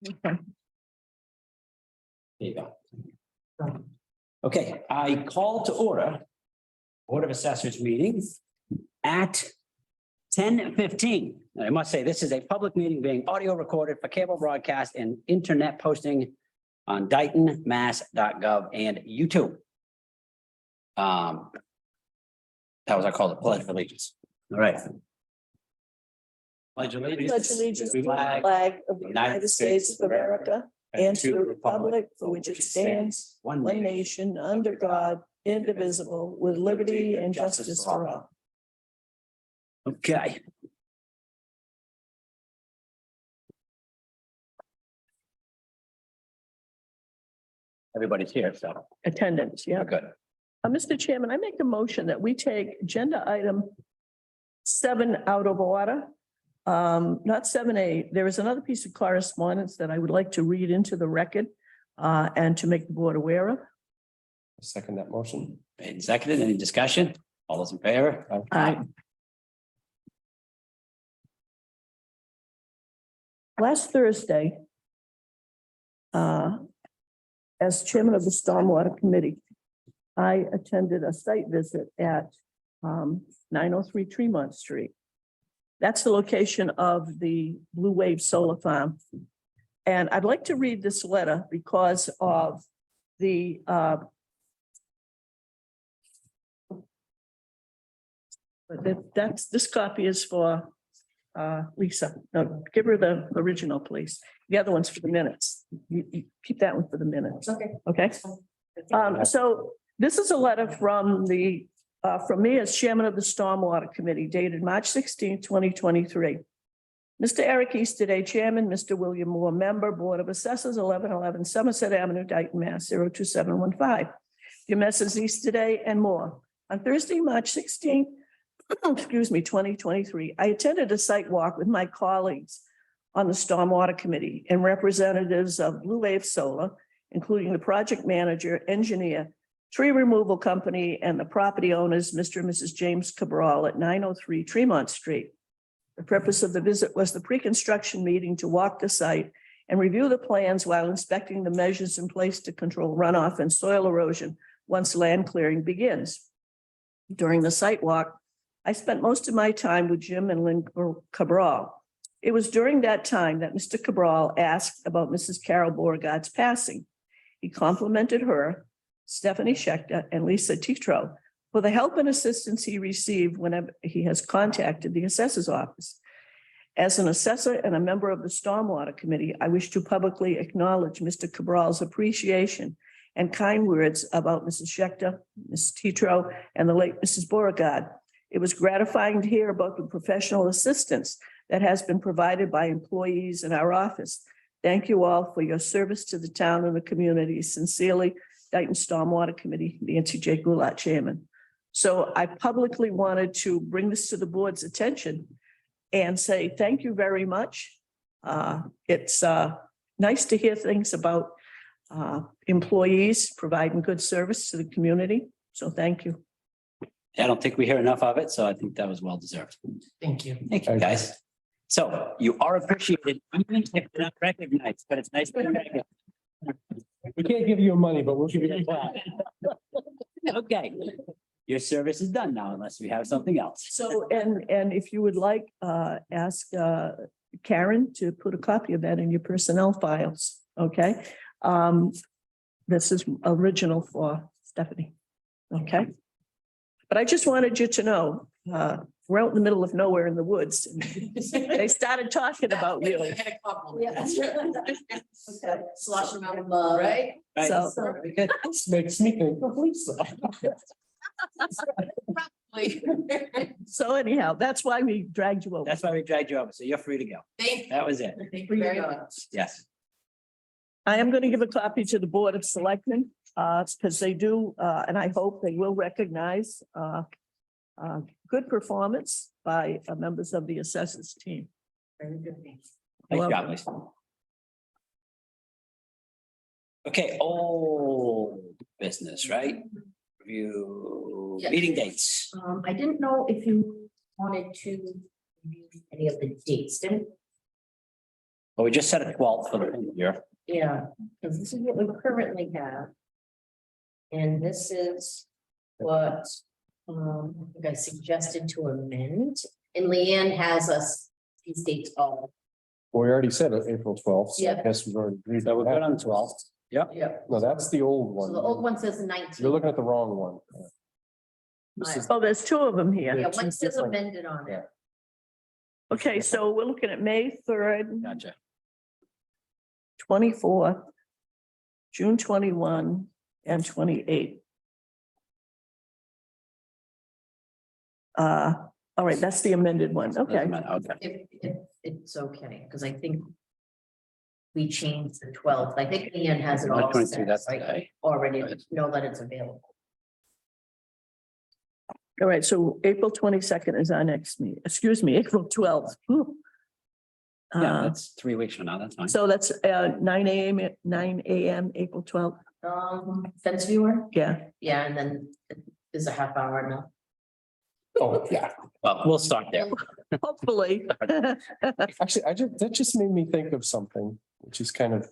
There you go. Okay, I call to order Board of Assessors meeting at 10:15. I must say, this is a public meeting being audio recorded for cable broadcast and internet posting on DaytonMass.gov and YouTube. That was our call to pledge of allegiance. All right. Pledge allegiance. Pledge allegiance to the flag of the United States of America and to the republic for which it stands, one nation, under God, indivisible, with liberty and justice for all. Okay. Everybody's here, so Attendance, yeah. we're good. Mr. Chairman, I make a motion that we take agenda item 7 out of order. Not 7A. There is another piece of correspondence that I would like to read into the record and to make the board aware of. Second that motion. Made and seconded. Any discussion? All those in favor? Aye. Last Thursday, as chairman of the Stormwater Committee, I attended a site visit at 903 Tremont Street. That's the location of the Blue Wave Solar Farm. And I'd like to read this letter because of the this copy is for Lisa. No, give her the original, please. The other one's for the minutes. You keep that one for the minutes. Okay. Okay. So this is a letter from me as chairman of the Stormwater Committee dated March 16, 2023. Mr. Eric Easterday, chairman, Mr. William Moore, member, Board of Assessors, 1111 Somerset Avenue, Dayton, Mass. 02715. Your Messrs. Easterday and Moore. On Thursday, March 16, 2023, I attended a site walk with my colleagues on the Stormwater Committee and representatives of Blue Wave Solar, including the project manager, engineer, tree removal company, and the property owners, Mr. and Mrs. James Cabral at 903 Tremont Street. The purpose of the visit was the pre-construction meeting to walk the site and review the plans while inspecting the measures in place to control runoff and soil erosion once land clearing begins. During the site walk, I spent most of my time with Jim and Lynn Cabral. It was during that time that Mr. Cabral asked about Mrs. Carol Beauregard's passing. He complimented her, Stephanie Schechter, and Lisa Tetro for the help and assistance he received whenever he has contacted the assessor's office. As an assessor and a member of the Stormwater Committee, I wish to publicly acknowledge Mr. Cabral's appreciation and kind words about Mrs. Schechter, Mrs. Tetro, and the late Mrs. Beauregard. It was gratifying to hear about the professional assistance that has been provided by employees in our office. Thank you all for your service to the town and the community. Sincerely, Dayton Stormwater Committee, Nancy J. Goulart, Chairman. So I publicly wanted to bring this to the board's attention and say thank you very much. It's nice to hear things about employees providing good service to the community. So thank you. I don't think we hear enough of it, so I think that was well deserved. Thank you. Thank you, guys. So you are appreciated, even if you're not recognized, but it's nice to be recognized. We can't give you money, but we'll give you a clap. Okay, your service is done now unless we have something else. So, and if you would like, ask Karen to put a copy of that in your personnel files, okay? This is original for Stephanie, okay? But I just wanted you to know, we're out in the middle of nowhere in the woods. They started talking about you. Sloshing around in mud. Right? Right. So, Good. This makes me think of Lisa. so anyhow, that's why we dragged you over. That's why we dragged you over, so you're free to go. Thank That was it. you very much. Yes. I am going to give a copy to the Board of Selectmen, because they do, and I hope they will recognize good performance by members of the assessors team. Very good. Nice job, Lisa. Okay, old business, right? Review Yes. meeting dates. I didn't know if you wanted to review any of the dates, didn't But we just set a 12th for the year. Yeah, because this is what we currently have. And this is what, I think I suggested to amend, and Leanne has us, these dates all. We already said it, April 12th. So I Yeah. guess we've already agreed. So we're to good that. on the 12th. Yep. Yeah. No, that's the old So the old one. one says the 19th. You're looking at the wrong one. This is- Oh, there's two of them here. Yeah, two one says different- amended on it. Okay, so we're looking at May 3rd, Gotcha. 24th, June 21, and 28. All right, that's the amended one. Okay. Okay. If it's okay, because I think we changed the 12th. I think Leanne has it all 22, set, that's right? today. Already know that it's available. All right, so April 22nd is our next meeting. Excuse me, April 12th. Whew. Yeah, Uh, that's 3 weeks from now. That's fine. So that's 9 a.m., April 12th. Fence viewer, Yeah, yeah, and then there's a half hour now. Oh, yeah. Well, we'll start there. hopefully. Actually, that just made me think of something, which is kind of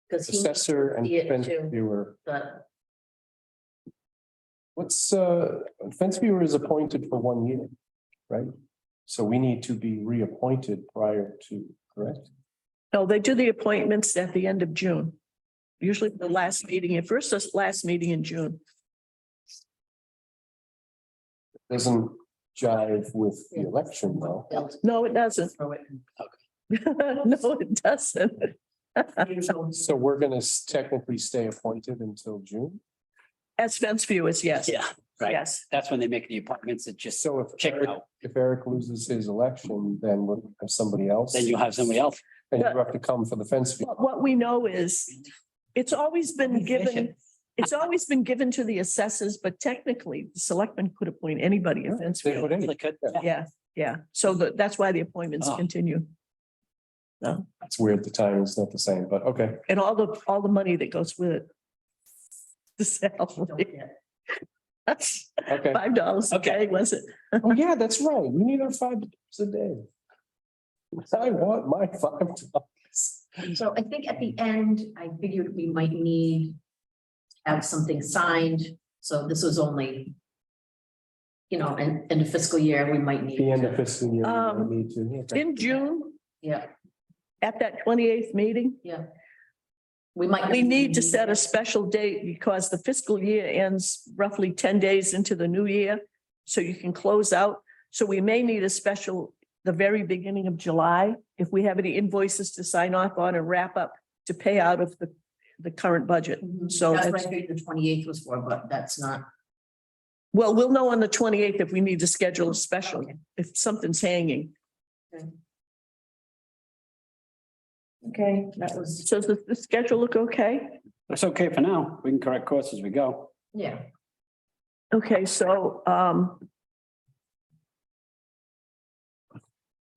Because he, assessor and see it fence too. viewer. but What's, fence viewer is appointed for 1 year, right? So we need to be reappointed prior to, correct? No, they do the appointments at the end of June. Usually the last meeting, last meeting in June. Doesn't jive with the election though. build, No, it doesn't. throw it. No, it doesn't. So we're gonna technically stay appointed until June? As fence viewers, yes. Yeah, right. Yes. That's when they make the appointments. It just, So if check it Eric, out. if Eric loses his election, then we'll have somebody else. Then you'll have somebody else. And you have to come for the fence view. What we know is, it's always been given, to the assessors, but technically, the selectmen could appoint anybody a fence They viewer. put in, They could. Yeah, yeah. So that's why the appointments Oh. continue. No, it's weird, the timing's not the same, but okay. and all the money that goes with it. The Don't salary. get- That's Okay. $5 a Okay. day, was it? Oh, yeah, that's right. We need our $5 a day. I want my $5. So I think at the end, I figured we might need to have something signed, so this was only, you know, in the fiscal year, we might need. The end of to- fiscal year, we need to. Okay. In June, Yeah, at that 28th meeting, yeah. We might. we need to set a special date because the fiscal year ends roughly 10 days into the new year. So you can close out. So we may need a special, the very beginning of July, if we have any invoices to sign off on and wrap up to pay out of the current budget. Mhm. So That's what that's- I figured the 28th was for, but that's not. Well, we'll know on the 28th if we need to schedule a special, Okay. if something's hanging. Okay, that was, So does the schedule look okay? It's okay for now. We can correct course as we go. yeah. Okay, so, All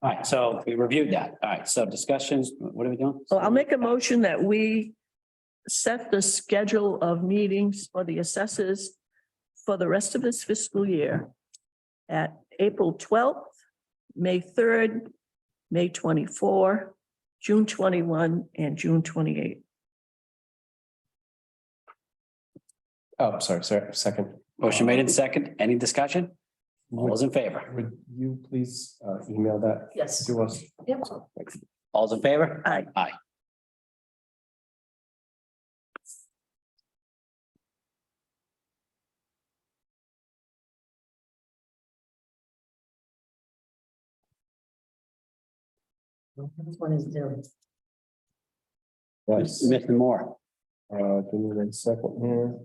right, so we reviewed that. All right, so discussions, what are we doing? well, I'll make a motion that we set the schedule of meetings for the assessors for the rest of this fiscal year at April 12th, May 3rd, May 24, June 21, and June 28. Oh, sorry, second. Motion made in second. Any discussion? All those in favor? Would you please email that Yes. to us? Yep. All those in favor? Aye. Aye. This one is due. Yes. Mr. Moore. Give me one second here.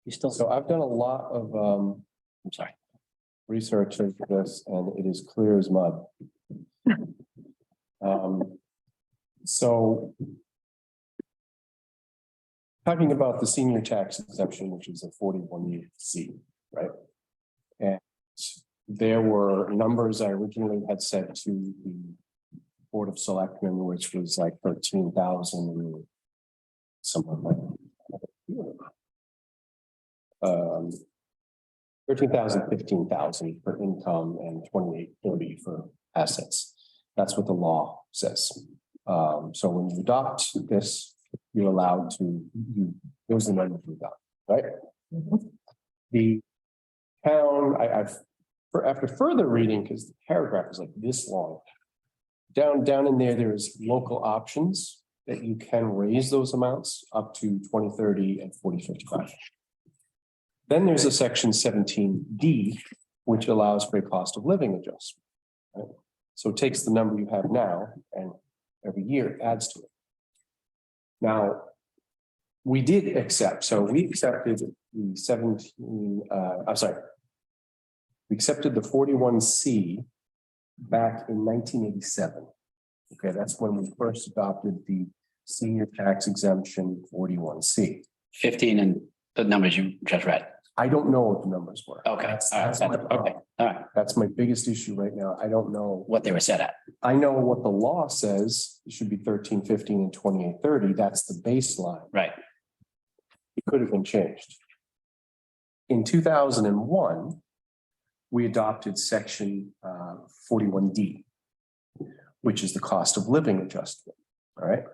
You still, So I've done a lot of I'm sorry. research into this and it is clear as mud. So talking about the senior tax exemption, which is a 41C, right? And there were numbers I originally had said to the Board of Selectmen, which was like 13,000. Something like that. 13,000, 15,000 for income and 2830 for assets. That's what the law says. So when you adopt this, you're allowed to, those are the numbers we got, right? The town, after further reading, because the paragraph is like this long, down in there is local options that you can raise those amounts up to 2030 and 4055. Then there's a section 17D, which allows for a cost of living adjustment. Right? So it takes the number you have now and every year adds to it. Now, we did accept, so we accepted the 17, we accepted the 41C back in 1987. Okay, that's when we first adopted the senior tax exemption 41C. 15 and the numbers you just read. I don't know what the numbers were. Okay. That's my Okay. problem. All right. That's my biggest issue right now. I don't know. What they were set at. I know what the law says. It should be 13, 15 and 2830. That's the baseline. Right. It could have been changed. In 2001, we adopted section 41D, which is the cost of living adjustment. All right.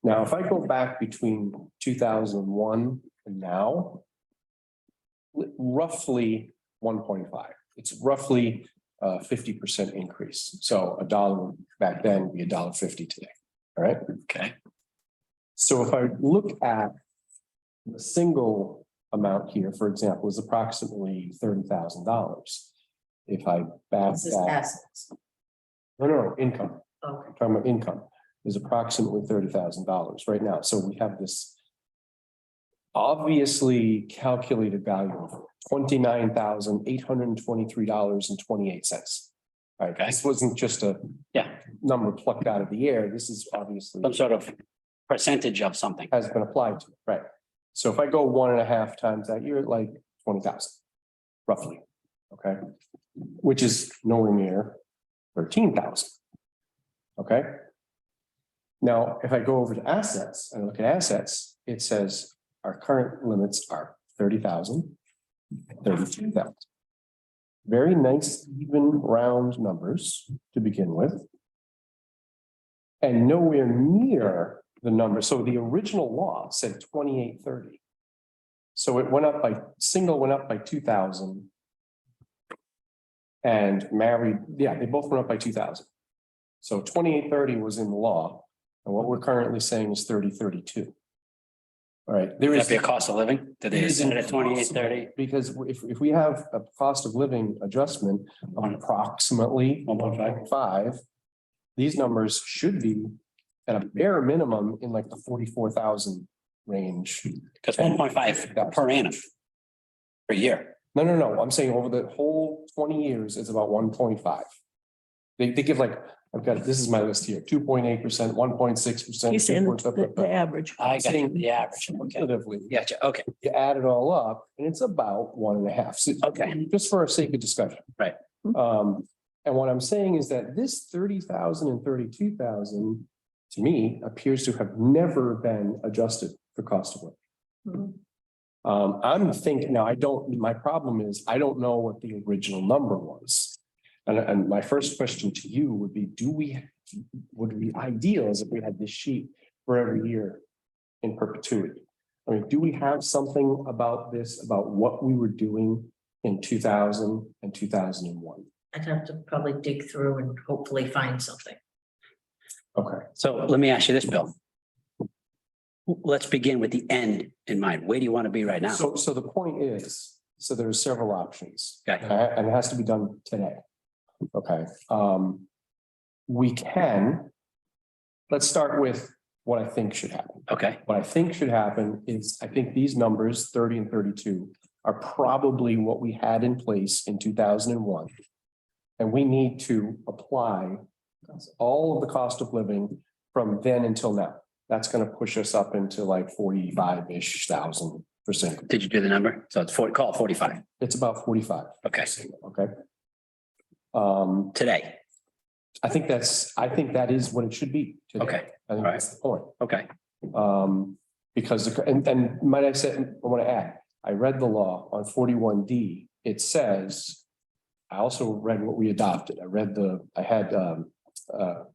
Now, if I go back between 2001 and now, roughly 1.5. It's roughly 50% increase. So $1 back then would be $1.50 today. All right. Okay. So if I look at the single amount here, for example, is approximately $30,000. If I back This is that, assets. no, income. Okay. I'm talking about income is approximately $30,000 right now. So we have this obviously calculated value of $29,823.28. Right. Okay. This wasn't just a number plucked out of the air. This is obviously Some sort of percentage of something. has been applied to it. Right. So if I go 1.5 times that, you're at like 20,000 roughly. Okay. Which is nowhere near 13,000. Okay. Now, if I go over to assets and look at assets, it says our current limits are 30,000, 32,000. Very nice, even round numbers to begin with. And nowhere near the number. So the original law said 2830. So it went up by, single went up by 2,000. And married, they both went up by 2,000. So 2830 was in the law. And what we're currently saying is 3032. All right, there Would is. that be a cost of living? Did they set it at 2830? Because if we have a cost of living adjustment on approximately 1.5, these numbers should be at a bare minimum in like the 44,000 range. Because 1.5 per annum. Per year. No. I'm saying over the whole 20 years, it's about 1.5. They give like, I've got, this is my list here, 2.8%, 1.6%. He's saying the average. I got you, the average. Okay. Cumulatively, Gotcha. Okay. you add it all up and it's about 1.5. So, Okay. just for a sake of discussion. Right. And what I'm saying is that this 30,000 and 32,000 to me appears to have never been adjusted for cost of living. I'm thinking now, my problem is I don't know what the original number was. And my first question to you would be, would it be ideal as if we had this sheet for every year in perpetuity? I mean, do we have something about this, about what we were doing in 2000 and 2001? I'd have to probably dig through and hopefully find something. Okay. So let me ask you this, Bill. Let's begin with the end in mind. Where do you want to be right now? So the point is, so there's several options. Okay. And it has to be done today. Okay. Let's start with what I think should happen. Okay. What I think should happen is I think these numbers 30 and 32 are probably what we had in place in 2001. And we need to apply all of the cost of living from then until now. That's going to push us up into like 45-ish thousand %. Did you do the number? So it's 40, call it 45. It's about 45. Okay. Okay. Today. I think that is what it should be today. Okay. I think All that's the point. Okay. Because, and might I say, I want to add, I read the law on 41D it says, I also read what we adopted. I had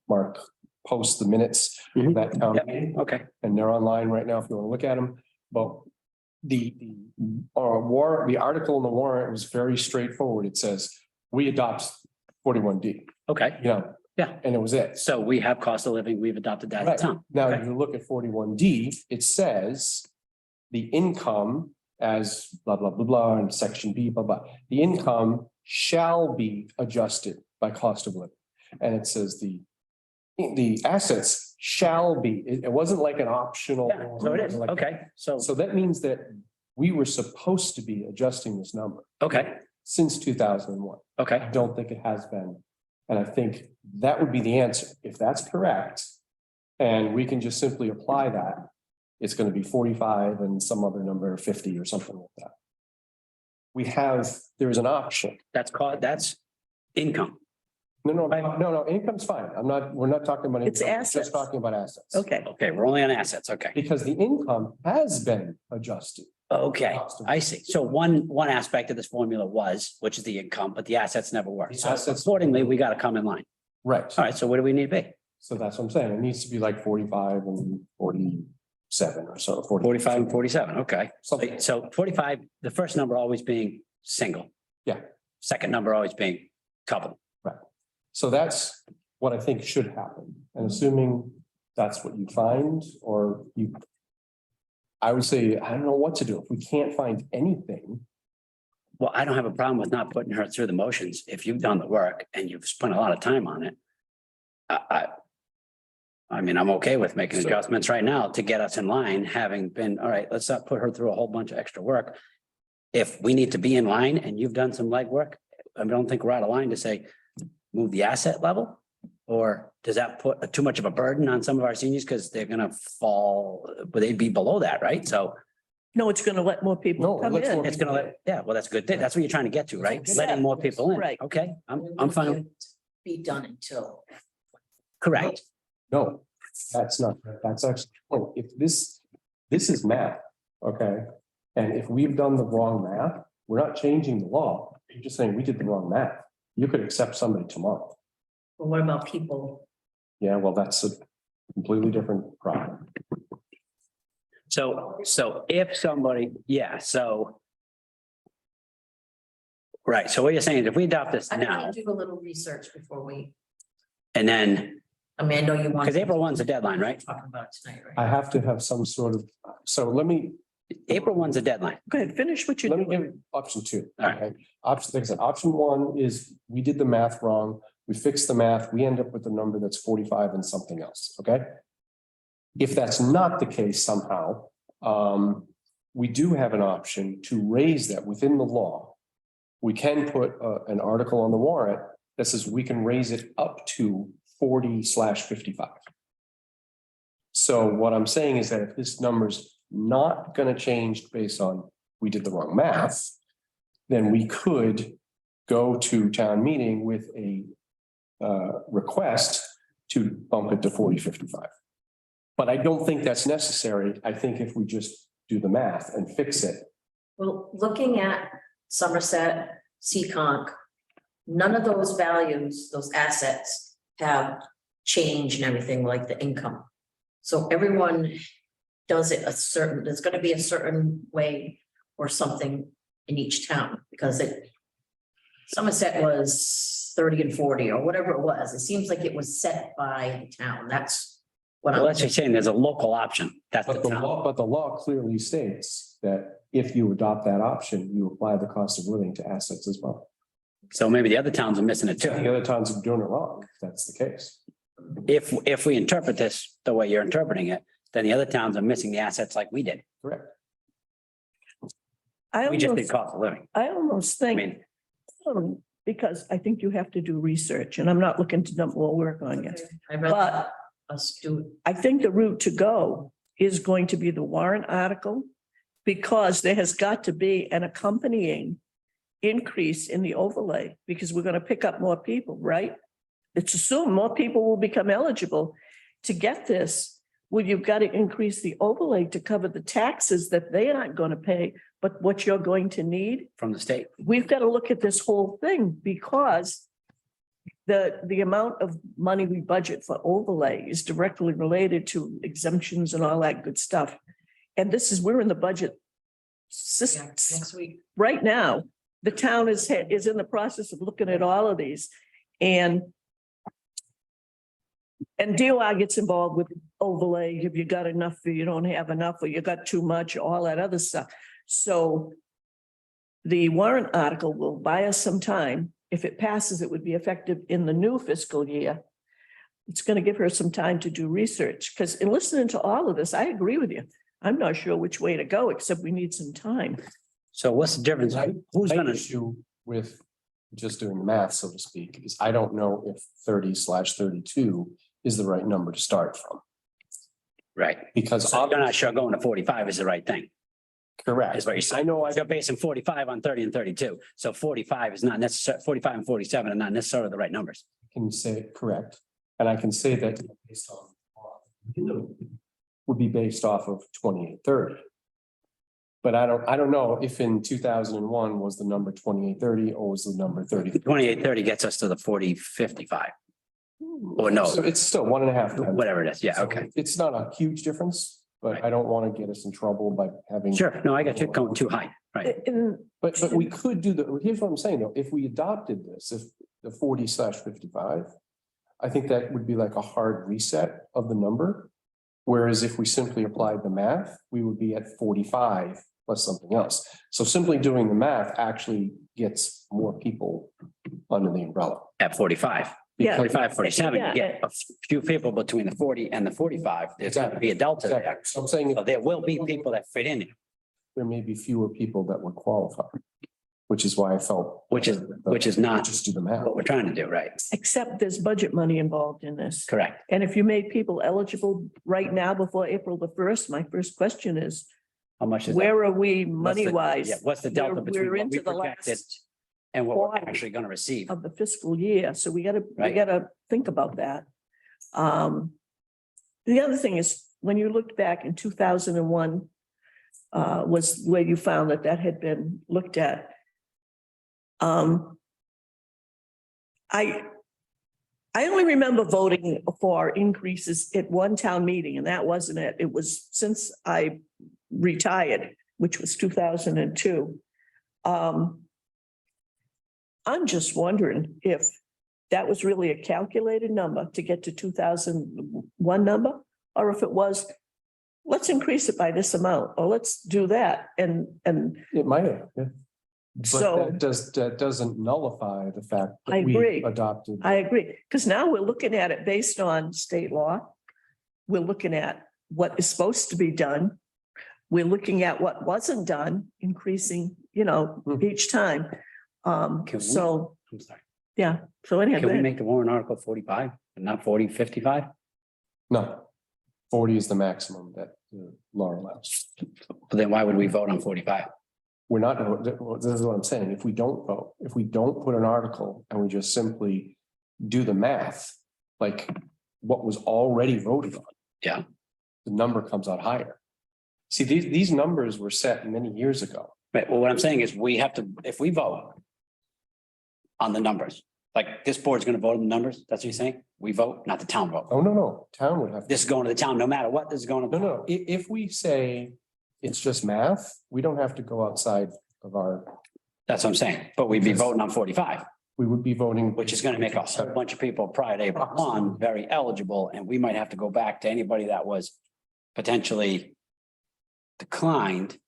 Mark post the minutes of that town meeting, Okay, and they're online right now if you want to look at them. But the article in the warrant was very straightforward. It says, we adopt 41D, okay. you know. Yeah. And it was it. So we have cost of living, we've adopted that Right. at town. Now, Okay. if you look at 41D, it says the income as blah, blah, blah, blah, and section B, blah, blah. The income shall be adjusted by cost of living. And it says the assets shall be, it wasn't like an optional. Yeah, so it is. Like- Okay, so, So that means that we were supposed to be adjusting this number okay, since 2001. I okay. don't think it has been. And I think that would be the answer. If that's correct, and we can just simply apply that, it's going to be 45 and some other number, 50 or something like that. There's an option. That's income. No, income's fine. We're not talking about. It's income. We're assets. Just talking about assets. Okay, Okay, we're only on assets. Okay. Because the income has been adjusted. Okay, I see. So one aspect of this formula was, which is the income, but the assets never worked. The So assets- accordingly, we got to come in line. Right. All right, so what do we need to be? So that's what I'm saying. It needs to be like 45 and 47 or so. 45 and 47, okay. Something. So 45, the first number always being single. Yeah. Second number always being couple. So that's what I think should happen. And assuming that's what you find, or I would say, I don't know what to do. If we can't find anything, Well, I don't have a problem with not putting her through the motions. If you've done the work and you've spent a lot of time on it. I mean, I'm okay with making So- adjustments right now to get us in line, having been, all right, let's not put her through a whole bunch of extra work. If we need to be in line and you've done some legwork, I don't think we're out of line to say, move the asset level? Or does that put too much of a burden on some of our seniors because they're gonna fall, but they'd be below that, right? So no, it's going to let more people No, come let's in. more- it's gonna let, yeah, well, that's a good thing. That's what you're trying to get to, right? Yeah. Letting more people in. Right. Okay, I'm fine. Be done until. Correct. no, that's not, that's actually, if this is math, okay? And if we've done the wrong math, we're not changing the law. You're just saying we did the wrong math. You could accept somebody tomorrow. But what about people? Yeah, well, that's a completely different problem. So if somebody, yeah, so. Right, so what you're saying is if we adopt this I'm now gonna do a little research before we, and then, Amanda, you want. because April 1's the deadline, right? Talking about it tonight, right? I have to have some sort of, so let me April 1's the deadline. Go ahead, finish what you're give doing. option two. All right. Okay? Option, like I said, option one is we did the math wrong. We fixed the math. We end up with a number that's 45 and something else, okay? If that's not the case somehow, we do have an option to raise that within the law. We can put an article on the warrant that says we can raise it up to 40/55. So what I'm saying is that if this number's not going to change based on we did the wrong math, then we could go to town meeting with a request to bump it to 40/55. But I don't think that's necessary. I think if we just do the math and fix it. Well, looking at Somerset, Seekonk, none of those values, those assets have changed and everything like the income. So everyone does it a certain, there's gonna be a certain way or something in each town because Somerset was 30 and 40 or whatever it was. It seems like it was set by the town. That's what Well, I'm. that's just saying there's a local option. That's the But the town. law clearly states that if you adopt that option, you apply the cost of living to assets as well. So maybe the other towns are missing it The too. other towns are doing it wrong, if that's the case. If we interpret this the way you're interpreting it, then the other towns are missing the assets like we did. Correct. We just did cost of living. I almost I think, mean, because I think you have to do research and I'm not looking to dump more work on you. I'd rather But us do it. I think the route to go is going to be the warrant article. Because there has got to be an accompanying increase in the overlay, because we're going to pick up more people, right? It's assumed more people will become eligible to get this. Well, you've got to increase the overlay to cover the taxes that they aren't going to pay, but what you're going to need, from the state. we've got to look at this whole thing because the amount of money we budget for overlay is directly related to exemptions and all that good stuff. And we're in the budget system. Next week. Right now, the town is in the process of looking at all of these and DOR gets involved with overlay, if you got enough, or you don't have enough, or you got too much, all that other stuff. So the warrant article will buy us some time. If it passes, it would be effective in the new fiscal year. It's going to give her some time to do research, because in listening to all of this, I agree with you. I'm not sure which way to go, except we need some time. So what's the difference? Who's My gonna, issue with just doing the math, so to speak, is I don't know if 30/32 is the right number to start from. right? Because So you're not sure going to 45 is the right thing. correct. Is what you're I saying. know You're basing 45 on 30 and 32. So 45 is not necessarily, 45 and 47 are not necessarily the right numbers. can say correct, and I can say that based on would be based off of 2830. But I don't know if in 2001 was the number 2830 or was the number 30. 2830 gets us to the 4055 or no, So it's still 1.5 times. whatever it is. Yeah, okay. It's not a huge difference, but I don't want to get us in trouble by having. Sure. No, I got you going too high. Right. And But we could do here's what I'm saying though, if we adopted this, if the 40/55, I think that would be like a hard reset of the number. Whereas if we simply applied the math, we would be at 45 plus something else. So simply doing the math actually gets more people under the umbrella. At 45. Yeah. 45, 47, Yeah. you get a few people between the 40 and the 45. There's got to be a delta there. Exactly. So I'm saying So there will be people that fit in it, there may be fewer people that would qualify, which is why I felt. which is not Just do the math. what we're trying to do. Right. except there's budget money involved in this. Correct. And if you made people eligible right now before April the 1st, my first question is, How much is that? where are we What's the- money wise? Yeah, what's the delta between We're what into we the projected last and what we're quarter actually going to receive? of the fiscal year, so we Right. gotta think about that. The other thing is, when you looked back in 2001, was where you found that had been looked at. I only remember voting for increases at one town meeting, and that wasn't it. It was since I retired, which was 2002. I'm just wondering if that was really a calculated number to get to 2001 number, or if it was, let's increase it by this amount, or let's do that. And It might have, yeah. So- But that doesn't nullify the fact I that we agree. adopted. I agree, because now we're looking at it based on state law. We're looking at what is supposed to be done. We're looking at what wasn't done, increasing, each time. Can we- So, I'm sorry. yeah, so anyhow, Can go we ahead. make the warrant article 45 and not 40, 55? No, 40 is the maximum that the law allows. But then why would we vote on 45? We're not, this is what I'm saying, if we don't vote, if we don't put an article and we just simply do the math, like what was already voted on. Yeah. The number comes out higher. See, these numbers were set many years ago. Right. Well, what I'm saying is we have to, if we vote on the numbers, like this board's going to vote on the numbers, that's what you're saying? We vote, not the town vote. Oh, no, town would have. This is going to the town, no matter what, this is going to. No, if we say it's just math, we don't have to go outside of our, That's what I'm saying. But we'd be voting on 45, we would be voting. which is going to make a whole bunch of people prior to April 1 very eligible. And we might have to go back to anybody that was potentially declined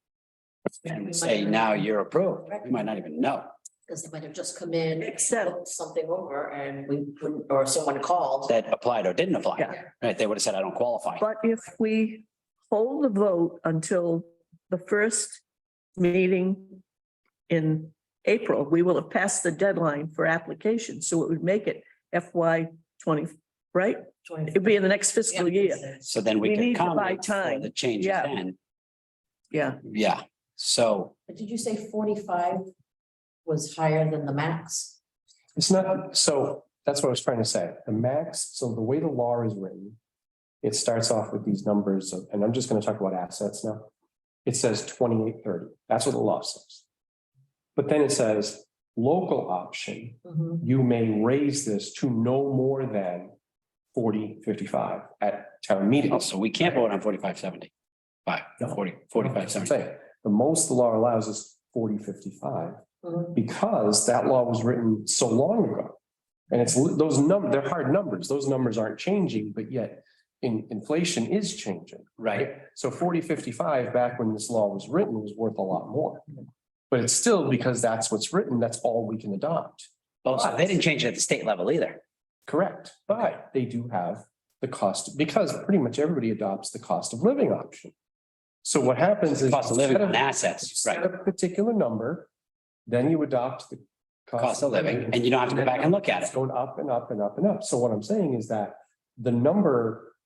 and say, now you're approved. We might not even know Because they might have just come in, Except- looked something over and we wouldn't, or someone called. that applied or didn't apply. Yeah. Right? They would have said, I don't qualify. But if we hold the vote until the first meeting in April, we will have passed the deadline for application, so it would make it FY 20, right? It'd be in the next fiscal year. So then We we need can to buy accommodate for time. the changes Yeah. then. Yeah, Yeah. So But did you say 45 was higher than the max? It's not, so that's what I was trying to say. The max, so the way the law is written, it starts off with these numbers, and I'm just going to talk about assets now. it says 2830. That's what the law says. But then it says local option, Mhm. you may raise this to no more than 4055 at town meeting. Oh, so we can't vote on 4570. No. 4570. The most the law allows is 4055 Mhm. because that law was written so long ago. And it's those numbers, they're hard numbers. Those numbers aren't changing, but yet inflation is changing. Right. So 4055 back when this law was written was worth a lot more. But it's still because that's what's written, that's all we can adopt. Oh, so they didn't change it at the state level either. Correct, but they do have the cost, because pretty much everybody adopts the cost of living option. So what happens is. Cost of living instead on assets, you set right? a particular number, then you adopt the. Cost of living, and you don't have to go back and look at It's it. going up and up and up and up. So what I'm saying is that the number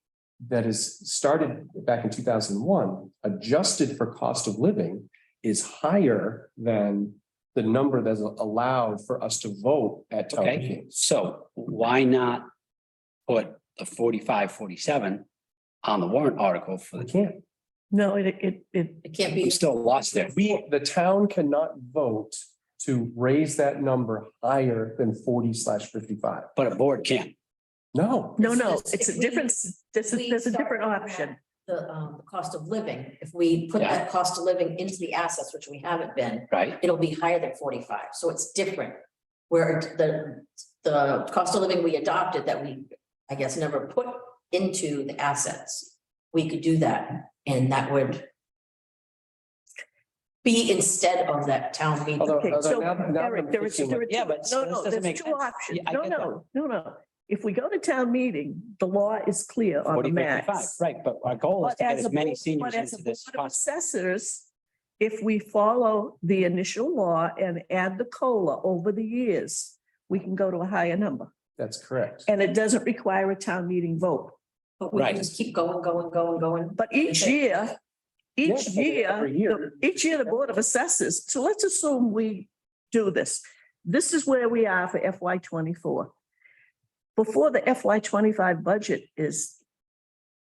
that is started back in 2001, adjusted for cost of living, is higher than the number that's allowed for us to vote at town Okay, meeting. so why not put the 4547 on the warrant article for We the, can't. No, it, It can't be. I'm still lost there. The town cannot vote to raise that number higher than 40/55. But a board can. No, no, no, It's- it's a if we- different, there's we a start different looking at option. The cost of living, if we put Yeah. that cost of living into the assets, which we haven't been, Right? it'll be higher than 45, so it's different. Where the cost of living we adopted that we, I guess, never put into the assets. We could do that, and that would be instead of that town meeting. Although- Okay, although so now that Eric, I'm there is, thinking- Yeah, but no, this no, doesn't there's make two sense. options. Yeah, I No, get that. no. If we go to town meeting, the law is clear on the 4055, max. right, but our goal is But to get as a as many board- seniors but as a into this board of cost. Assessors, if we follow the initial law and add the COLA over the years, we can go to a higher number. That's correct. And it doesn't require a town meeting vote. But we Right. can just keep going. But each year, Yeah, every year. each year, the Board of Assessors, so let's assume we do this. This is where we are for FY 24. Before the FY 25 budget is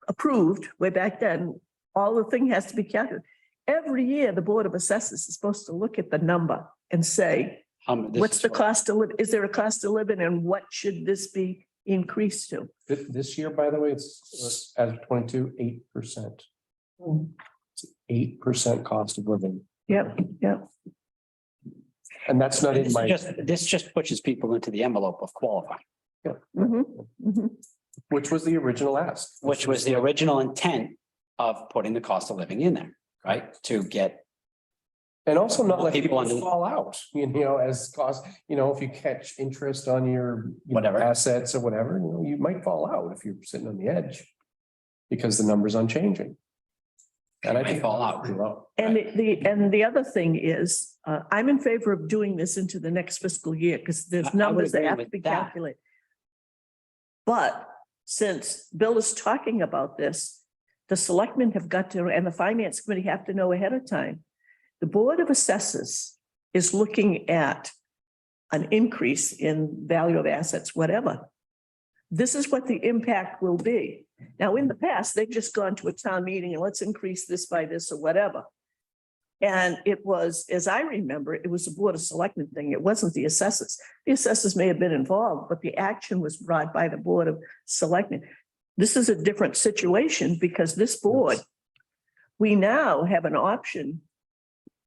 approved, way back then, all the thing has to be calculated. Every year, the Board of Assessors is supposed to look at the number and say, This what's is the what- cost of living? Is there a cost of living and what should this be increased to? This year, by the way, it's as of 22, 8%. Hmm. 8% cost of living. Yep, yep. And that's not in my, This just pushes people into the envelope of qualifying, Mhm, mhm. which was the original ask. which was the original intent of putting the cost of living in there, right? To get, And also not let People people on the- fall out, as cost, if you catch interest on your Whatever. assets or whatever, you might fall out if you're sitting on the edge. Because the number's unchanging. And I Might think fall out. you're wrong. And the other thing is, I'm in favor of doing this into the next fiscal year because I there's would numbers that agree have to with be that. calculated. But since Bill is talking about this, the selectmen have got to, and the finance committee have to know ahead of time. The Board of Assessors is looking at an increase in value of assets, whatever. This is what the impact will be. Now, in the past, they've just gone to a town meeting and let's increase this by this or whatever. And it was, as I remember, it was a Board of Selectmen thing. It wasn't the assessors. The assessors may have been involved, but the action was brought by the Board of Selectmen. This is a different situation because this board, we now have an option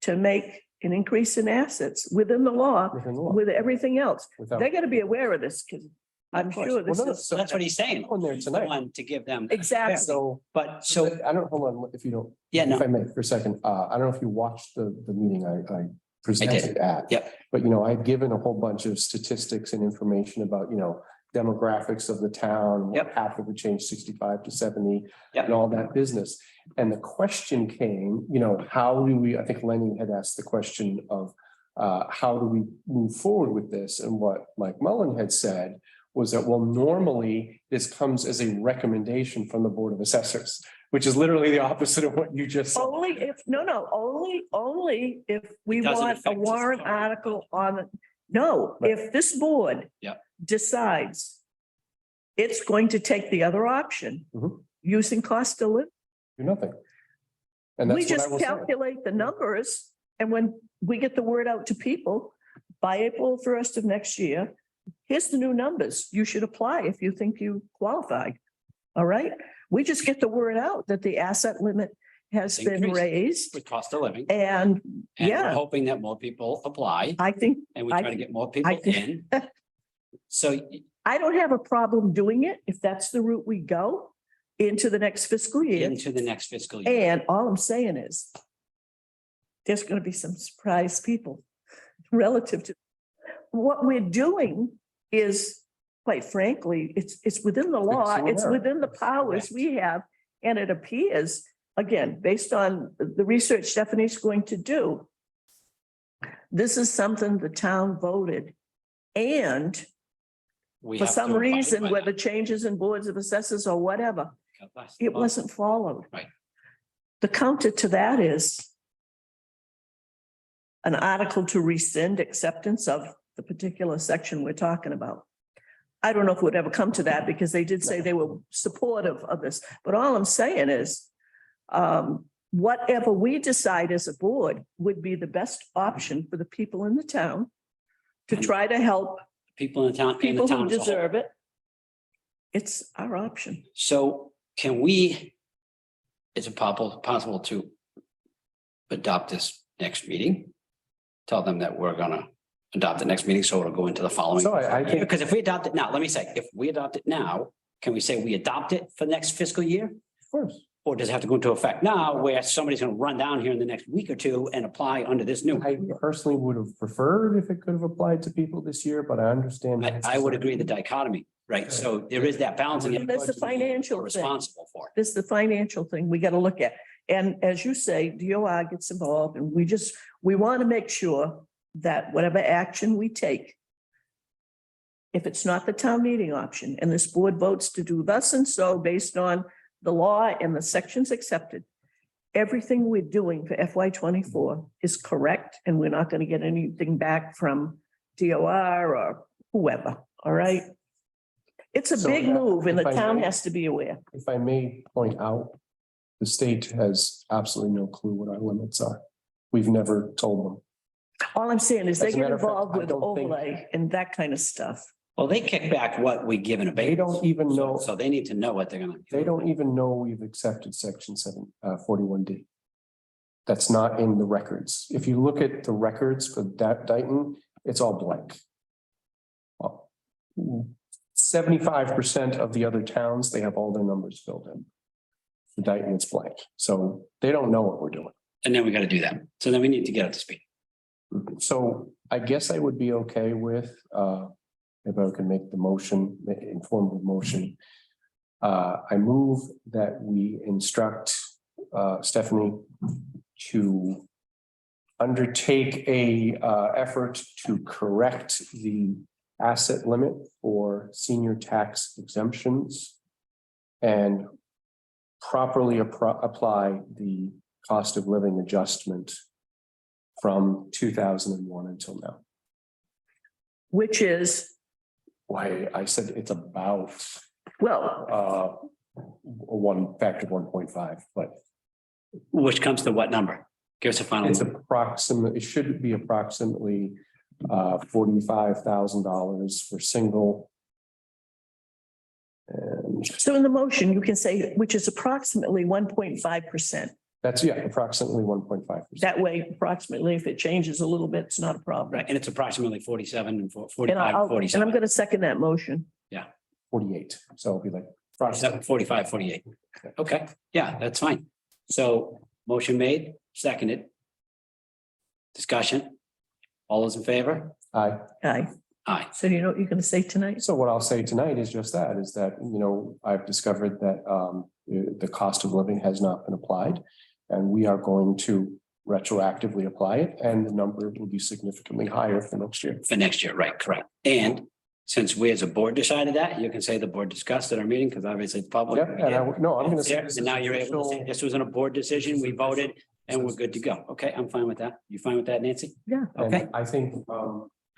to make an increase in assets within the law, Within the law. with everything else. Without- They got to be aware of this because I'm Of course. sure this Well, no, is. so that's what he's saying. On there tonight. One, to give them, Exactly. So, but so, I don't, hold on, if you don't. yeah, If I no, may, for a second, I don't know if you watched the meeting I presented at. Yep. But, I've given a whole bunch of statistics and information about, demographics of the town. What Yep. happened if we changed 65 to 70 Yep. and all that business. And the question came, how do we, I think Lenny had asked the question of how do we move forward with this? And what Mike Mullen had said was that, well, normally this comes as a recommendation from the Board of Assessors, which is literally the opposite of what you just said. Only if, only if we It doesn't want a affect us. warrant article on, no, Right. if this board Yeah. decides it's going to take the other option, Mhm. using cost of living. Do nothing. And We that's what I just will say. calculate the numbers, and when we get the word out to people by April 1st of next year, here's the new numbers. You should apply if you think you qualify. All right? We just get the word out that the asset limit has been Increased. raised. With cost of living. And And we're yeah, hoping that more people apply I think, and we I- try to get more people think- in. So I don't have a problem doing it if that's the route we go into the next fiscal year. into the next fiscal year. And all I'm saying is there's going to be some surprise people relative to what we're doing is, quite frankly, it's within the law, Fixing it's error. within the powers we have. And it appears, again, based on the research Stephanie's going to do, this is something the town voted. And We for have some to abide reason, by whether that. changes in boards of assessors or whatever, That's it law. wasn't followed. Right. The counter to that is an article to rescind acceptance of the particular section we're talking about. I don't know if it would ever come to that because they did say they were supportive of this, but all I'm saying is whatever we decide as a board would be the best option for the people in the town to try to help People in the town. and the people who town as a whole. deserve it. It's our option. So can we, is it possible to adopt this next meeting? Tell them that we're gonna adopt the next meeting, so it'll go into the following. So I think, Because if we adopt it now, let me say, if we adopt it now, can we say we adopt it for next fiscal year? of course, Or does it have to go into effect now where somebody's gonna run down here in the next week or two and apply under this new? I personally would have preferred if it could have applied to people this year, but I understand. I would agree the dichotomy, right? So there is that balance and And that's the financial we're thing. responsible for. This is the financial thing we got to look at. And as you say, DOR gets involved and we want to make sure that whatever action we take, if it's not the town meeting option and this board votes to do thus and so based on the law and the sections accepted, everything we're doing for FY 24 is correct and we're not going to get anything back from DOR or whoever. All right. It's a So, big move and the if I town may- has to be aware. If I may point out, the state has absolutely no clue what our limits are. We've never told them. All I'm saying is they As a get matter of fact, involved I with don't think- overlay and that kind of stuff. Well, they kick back what we give in a. They don't even know, So they need to know what they're gonna. they don't even know we've accepted section 41D. That's not in the records. If you look at the records for Dayton, it's all blank. 75% of the other towns, they have all their numbers filled in. For Dayton, it's blank. So they don't know what we're doing. And then we gotta do that. So then we need to get up to speed. So I guess I would be okay with, if I can make the motion, informal motion. I move that we instruct, Stephanie to undertake a, effort to correct the asset limit for senior tax exemptions and properly apply the cost of living adjustment from 2001 until now. Which is, Why, I said it's about, well, one factor 1.5, but Which comes to what number? Give us a final. it's number. approximate, it should be approximately $45,000 for single. And so in the motion, you can say, which is approximately 1.5%. that's, yeah, approximately 1.5%. That way, approximately, if it changes a little bit, it's not a problem. Right, and it's approximately 47 and And 45, I'll, and I'm 47. going to second that motion. 48, so it'll be like. 45, 48. Okay, yeah, that's fine. So motion made, seconded. Discussion. All those in favor? Aye. Aye. Aye. So you know what you're going to say tonight? So what I'll say tonight is just that, is that, I've discovered that the cost of living has not been applied. And we are going to retroactively apply it, and the number will be significantly higher for next year. For next year, right, correct. And since we as a board decided that, you can say the board discussed at our meeting, because obviously it's public. Yeah, and no, I'm gonna say. Yeah, this and is now you're able to say official- this was in a board decision, we voted, and we're good to go. Okay, I'm fine with that. You fine with that, Nancy? Yeah. And Okay, I think,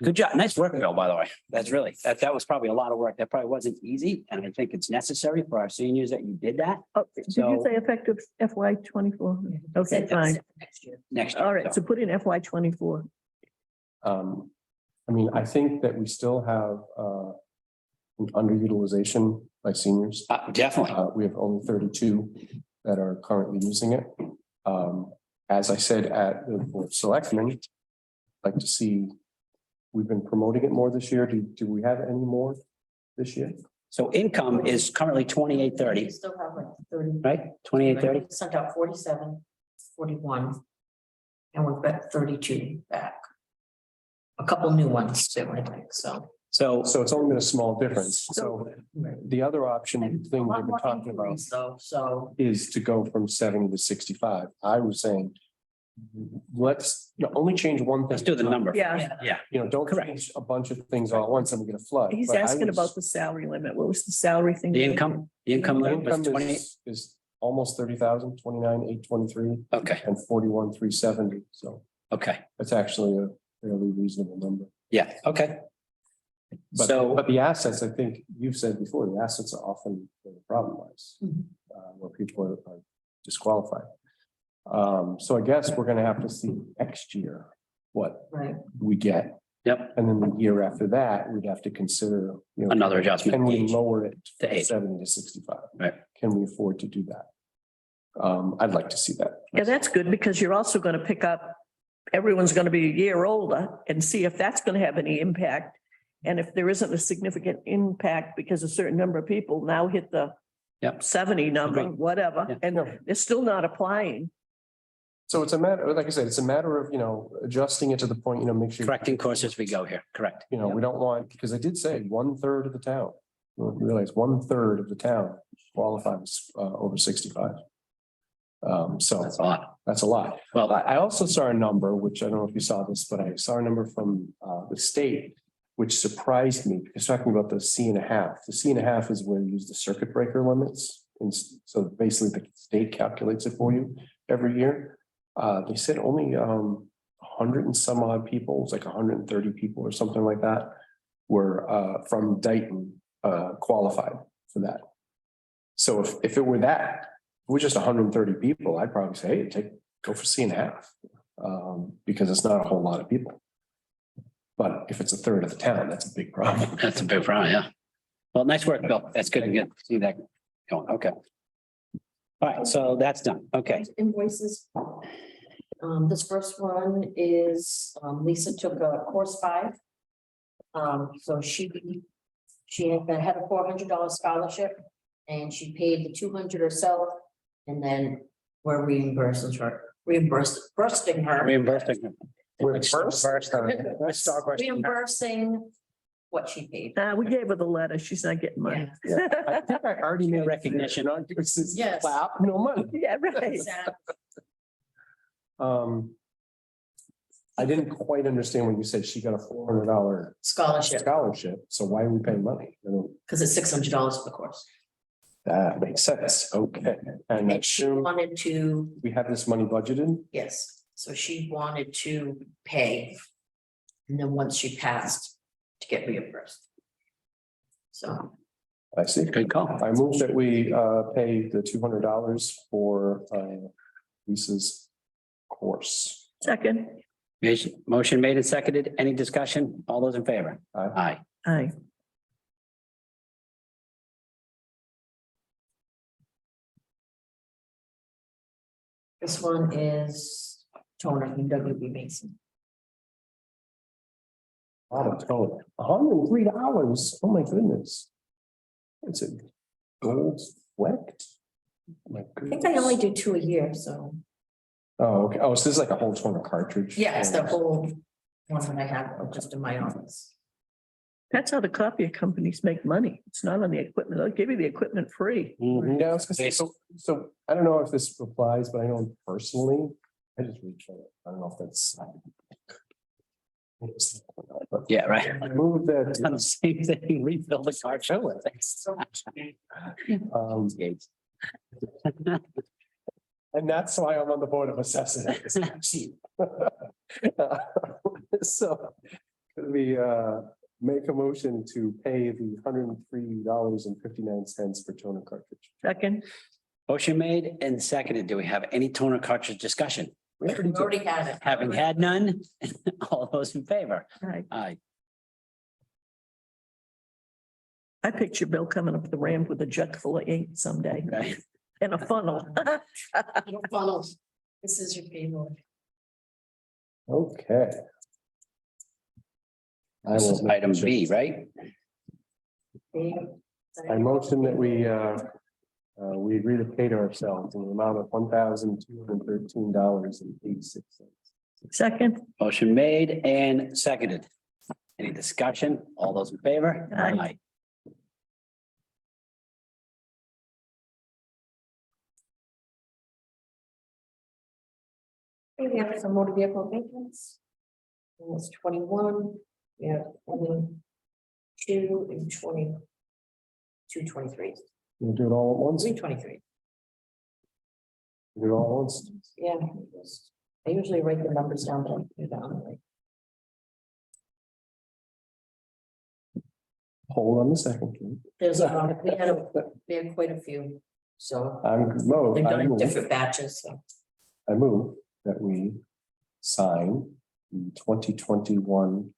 Good job. Nice work, Bill, by the way. That's really, that was probably a lot of work. That probably wasn't easy. And I think it's necessary for our seniors that you did that Oh, did you So- say effective FY 24? Okay, Said that's fine. it for next year. next year. All right, so put in FY 24. I mean, I think that we still have an underutilization by seniors. Definitely. We have only 32 that are currently using it. As I said at the Board of Selectmen, I'd like to see, we've been promoting it more this year. Do we have any more this year? So income is currently 2830, We still have like 30. right? 2830. We sent out 47, 41. And we've got 32 back. A couple new ones too, I think, so. So So it's only been a small difference. So Right. the other option And thing a we've lot been more talking about inquiries, though, so. is to go from 70 to 65. I was saying, let's, only change one thing. let's do the number. Yeah, Don't Correct. change a bunch of things all at once and we're gonna flood. he's But I asking was- about the salary limit. What was the salary thing? The income The limit was income 28. is almost 30,000, 29,823 Okay, and 41,370. So okay. that's actually a fairly reasonable number. Yeah, okay. But, So- but the assets, I think you've said before, the assets are often where the problem lies, Mhm. where people are disqualified. So I guess we're gonna have to see next year what Right. we get. Yep, And then the year after that, we'd have to consider, another adjustment. can we lower it To to eight. 70 to 65? Right. Can we afford to do that? I'd like to see that. Yeah, that's good because you're also going to pick up, everyone's going to be a year older and see if that's going to have any impact. And if there isn't a significant impact because a certain number of people now hit the Yep. 70 number, Agreed. whatever, Yeah. and they're still not applying. So it's a matter, like I said, it's a matter of, adjusting it to the point, make sure. Correcting course as we go here, correct. We don't want, because I did say 1/3 of the town. Well, you realize 1/3 of the town qualifies over 65. So That's a lot. that's a lot. Well, I also saw a number, which I don't know if you saw this, but I saw a number from the state, which surprised me because talking about the C&1/2. The C&1/2 is where you use the circuit breaker limits. And so basically the state calculates it for you every year. They said only 100 and some odd people, it was like 130 people or something like that, were from Dayton qualified for that. So if it were that, if it was just 130 people, I'd probably say, hey, go for C&1/2. Because it's not a whole lot of people. But if it's a third of the town, that's a big problem. that's a big problem, yeah. Well, nice work, Bill. That's good to get, see that going. Okay. All right, so that's done. Okay. Invoices. This first one is, Lisa took a course 5. So she had a $400 scholarship and she paid the 200 herself. And then we're reimbursing her. Reimbursing what she paid. We gave her the letter. She's not getting money. I think I already made Recognition. Yes. Clap, no money. Yeah, right. I didn't quite understand when you said she got a $400 Scholarship, scholarship, so why are we paying money? because it's $600 for the course. That makes sense, okay. And And she assume wanted to, we have this money budgeted, yes, so she wanted to pay. And then once she passed, to get reimbursed. So, I see. Good call. I move that we pay the $200 for Lisa's course. Second, Motion made and seconded. Any discussion? All those in favor? Aye. Aye. aye. this one is Toner from WB Mason. Lot of total, $103. Oh, my goodness. It's a gold flecked. My I think I goodness. only do 2 a year, so, Oh, okay. Oh, so this is like a whole toner cartridge. yeah, it's the whole one that I have just in my office. That's how the copier companies make money. It's not on the equipment. They'll give you the equipment free. Mhm. Yeah, I was gonna say, so I don't know if this applies, but I know personally, I just reach for it. I don't know if that's. But Yeah, right. I move that. Done the same thing, refill the card. Show it. Um, and that's why I'm on the board of assessors. So Could we make a motion to pay the $103.59 per toner cartridge? Second, Motion made and seconded. Do we have any toner cartridge discussion? We already had it. Having had none, all those in favor? I, Aye. I picture Bill coming up the ramp with a jug full of ink someday Right. and a funnel. Funnels. This is your favorite. Okay. I This is will make item a B, motion- right? I motion that we agree to pay to ourselves in the amount of $1,213.86. Second, Motion made and seconded. Any discussion? All those in favor? Aye. We have some motor vehicle maintenance. And it's 21, we have 22 and 22, 23, We'll do it all at once. 23. Do it all at once. Yeah. I usually write the numbers down, but I do down like. Hold on a second. Kate. There's we had quite a few, so they've done in different batches, so. I move that we sign the 2021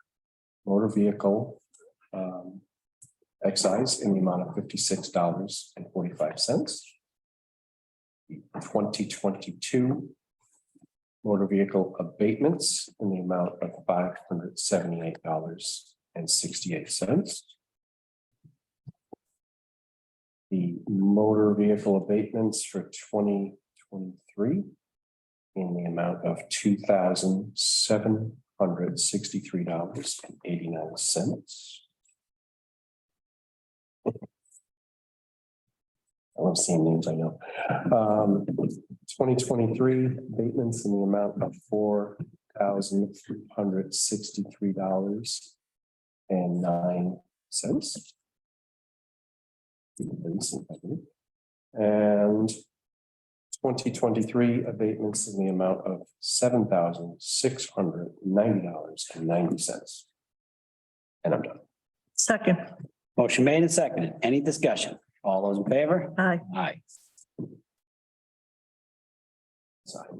motor vehicle excise in the amount of $56.45. The 2022 motor vehicle abatements in the amount of $578.68. The motor vehicle abatements for 2023 in the amount of $2,763.89. I love seeing names, I know. 2023 abatements in the amount of $4,363.09. And 2023 abatements in the amount of $7,690.90. And I'm done. second, Motion made and seconded. Any discussion? All those in favor? aye. Aye. Sign.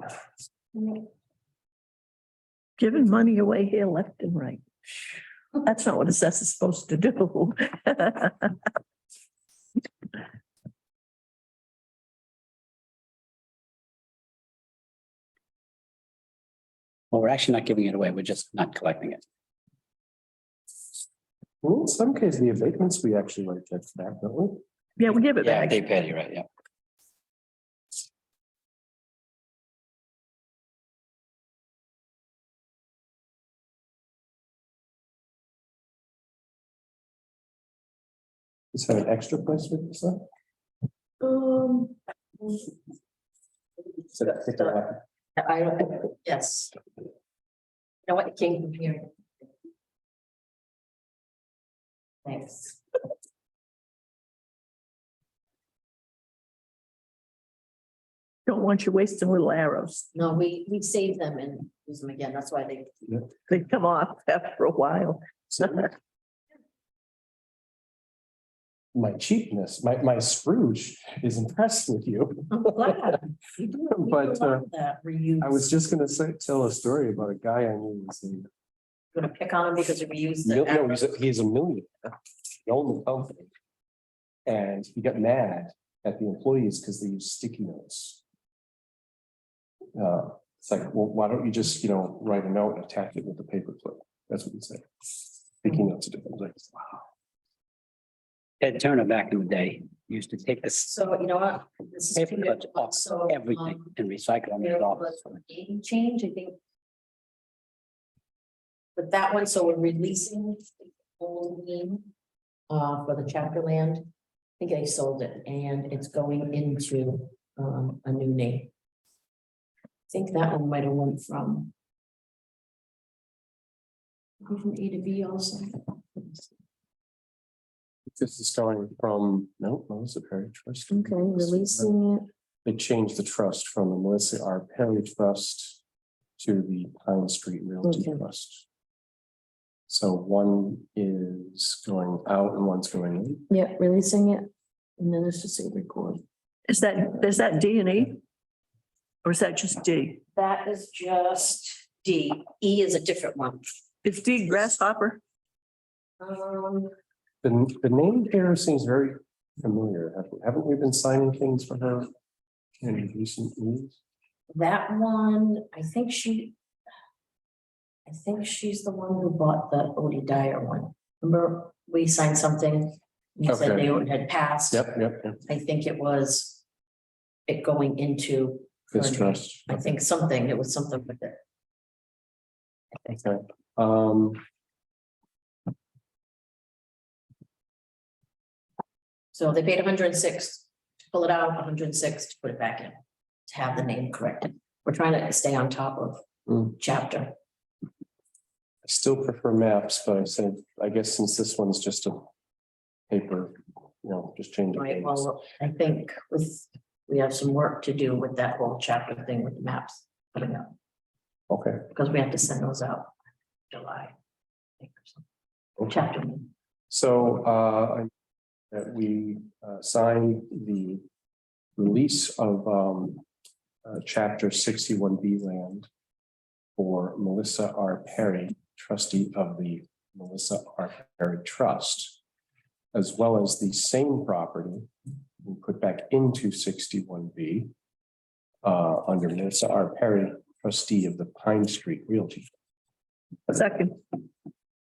Giving money away here left and right. That's not what assessor's supposed to do. Well, we're actually not giving it away. We're just not collecting it. Well, in some cases, the abatements we actually like that back, don't we? Yeah, we give it Yeah, back. they paid you, right? Yeah. Is there an extra place with this? Stuff? So that pick it up. Yes. You know what, it came from here. Thanks. Don't want you wasting little arrows. No, we save them and use them again, that's why they. They come off after a while. My cheapness, my Scrooge is impressed with you. I'm glad. You do- you do But, a lot of that reuse. I was just gonna tell a story about a guy I knew. You gonna pick on him because he reused No, it. he's a millionaire. He owned the company. And he got mad at the employees because they used sticky notes. It's like, well, why don't you just, write a note and attach it with the paper clip? That's what he said. Sticky notes are different. Like, wow. Ted Turner back in the day used to take this So you know what? This is paper two clips different off ones. So, everything and recycle them. in there his was office. a game change, I think. But that one, so we're releasing the old name for the chapter land. I think they sold it and it's going into a new name. I think that one might have went from. From A to B also. This is going from, no, it's a Perry Trust. Okay, releasing it. They changed the trust from the Melissa R. Perry Trust to the Pine Street Realty Okay. Trust. So one is going out and one's going in. Yeah, releasing it. And then it's just a record. Is that D and E? Or is that just D? That is just D. E is a different one. Is D grasshopper? The name here seems very familiar. Haven't we been signing things for her in recent years? That one, I think she's the one who bought the Odie Dyer one. Remember, we signed something. You said Okay. they had passed. Yep. I think it was it going into. This trust. I think something, it was something with it. Okay. So they paid 106 to pull it out, 106 to put it back in, to have the name corrected. We're trying to stay on top of chapter. I still prefer maps, but I said, I guess since this one's just a paper, just change the Right, names. well, I think we have some work to do with that whole chapter thing with the maps coming up, Okay. because we have to send those out July. I think, or something. Chapter. So that we signed the release of chapter 61B land for Melissa R. Perry, trustee of the Melissa R. Perry Trust, as well as the same property we put back into 61B under Melissa R. Perry, trustee of the Pine Street Realty. Second.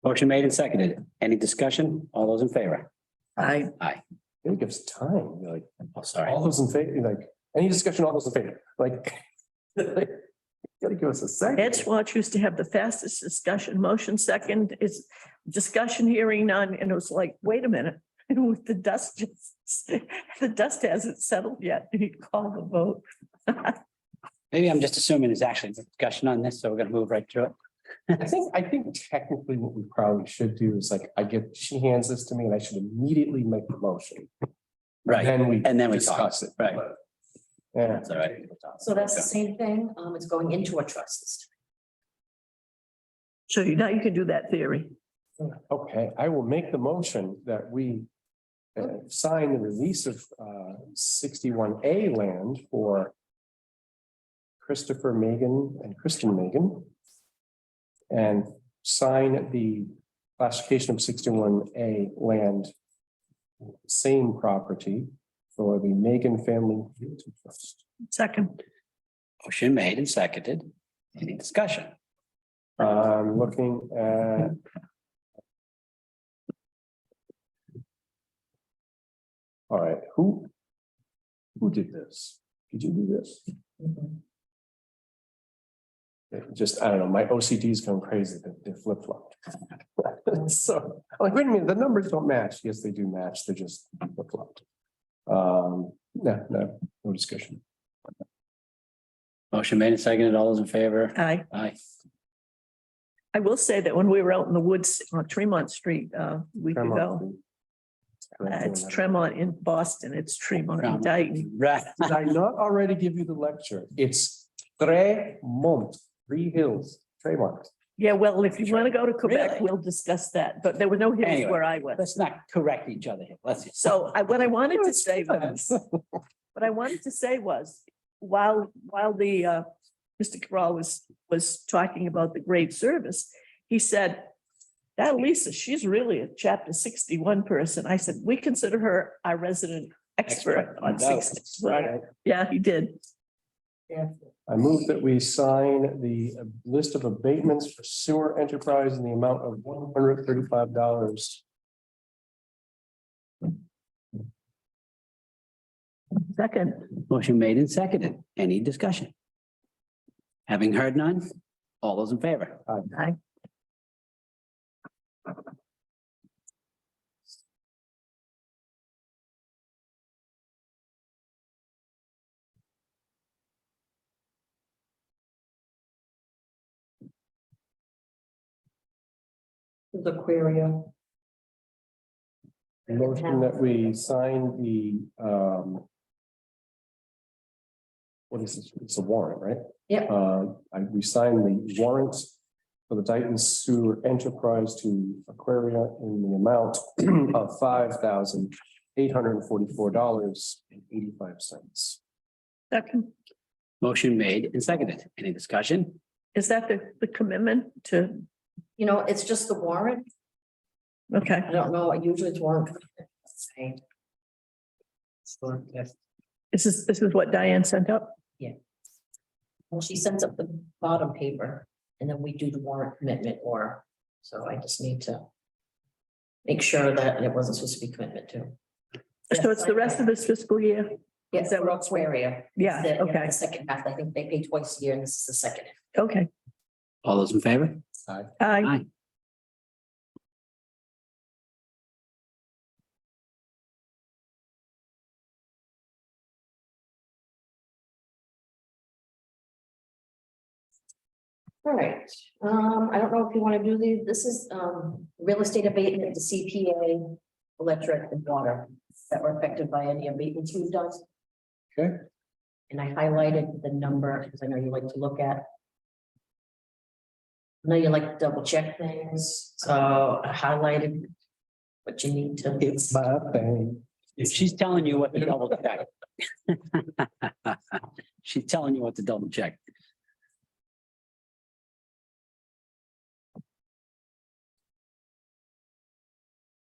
Motion made and seconded. Any discussion? All those in favor? Aye. It gives time, you're like, Oh, sorry. all those in favor, like, any discussion, all those in favor, like. Gotta give us a second. Ed Swatch used to have the fastest discussion. Motion second is discussion, hearing none, and it was like, wait a minute. With the dust hasn't settled yet. You call the vote. Maybe I'm just assuming there's actually a discussion on this, so we're gonna move right through it. I think technically what we probably should do is like, she hands this to me and I should immediately make the motion. Right, Then we. and then we discuss it. right. But, yeah, That's all right. So that's the same thing, it's going into a trust. So now you can do that theory. okay, I will make the motion that we sign the release of 61A land for Christopher Megan and Kristen Megan. And sign the classification of 61A land, same property for the Megan Family Realty Trust. Second. Motion made and seconded. Any discussion? I'm looking at. All right, who did this? Did you do this? Just, I don't know, my OCD is going crazy that they're flip flopped. So, I'm like, wait a minute, the numbers don't match. Yes, they do match. They're just flip flopped. No discussion. Motion made and seconded. All those in favor? Aye. Aye. I will say that when we were out in the woods on Tremont Street, a week ago, it's Tremont in Boston, it's Tremont in Dayton. Right. Did I not already give you the lecture? It's Tremont, 3 hills, Tremont. Yeah, well, if you want to go to Quebec, Really? we'll discuss that, but there were no hills Anyway, where I was. Let's not correct each other here. Let's. So what I wanted to say was, while the Mr. Cabral was talking about the great service, he said, that Lisa, she's really a chapter 61 person. I said, we consider her our resident expert on No. 60. So, yeah, he did. Yeah. I move that we sign the list of abatements for sewer enterprise in the amount of $135. Second. Motion made and seconded. Any discussion? Having heard none, all those in favor? Aye. The Aquaria. Motion that we sign the what is this? It's a warrant, right? Yep. We signed the warrants for the Dayton Sewer Enterprise to Aquaria in the amount of $5,844.85. Second, Motion made and seconded. Any discussion? is that the commitment to, You know, it's just the warrant. okay, I don't know, usually it's warrant. Say. Sure, yes. this is what Diane sent up? Well, she sends up the bottom paper and then we do the warrant commitment or, so I just need to. Make sure that it wasn't supposed to be commitment to. So it's the rest of this fiscal year? Yes, that Rock's area. Yeah, okay, The second half, I think they pay twice a year and this is the second. okay. All those in favor? Aye. Aye. All right, I don't know if you want to do these, this is, real estate abatement, the CPA, electric and water that were affected by any abatements we've done. Okay. And I highlighted the number, because I know you like to look at. I know you like to double check things, so I highlighted what you need to. It's my thing. She's telling you what to double check. She's telling you what to double check.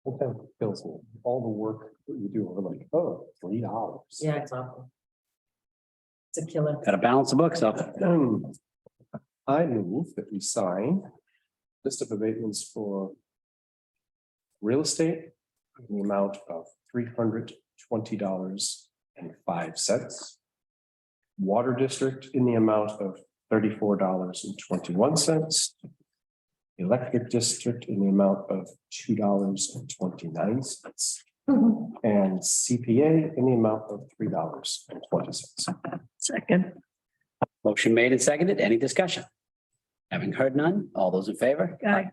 Sometimes it feels like all the work that you do, we're like, oh, $3. Yeah, it's awful. It's a killer. Got to balance the books up. I move that we sign list of abatements for real estate in the amount of $320.05. Water district in the amount of $34.21. Electric district in the amount of $2.29. And CPA in the amount of $3.20. Second, Motion made and seconded. Any discussion? Having heard none, all those in favor? aye.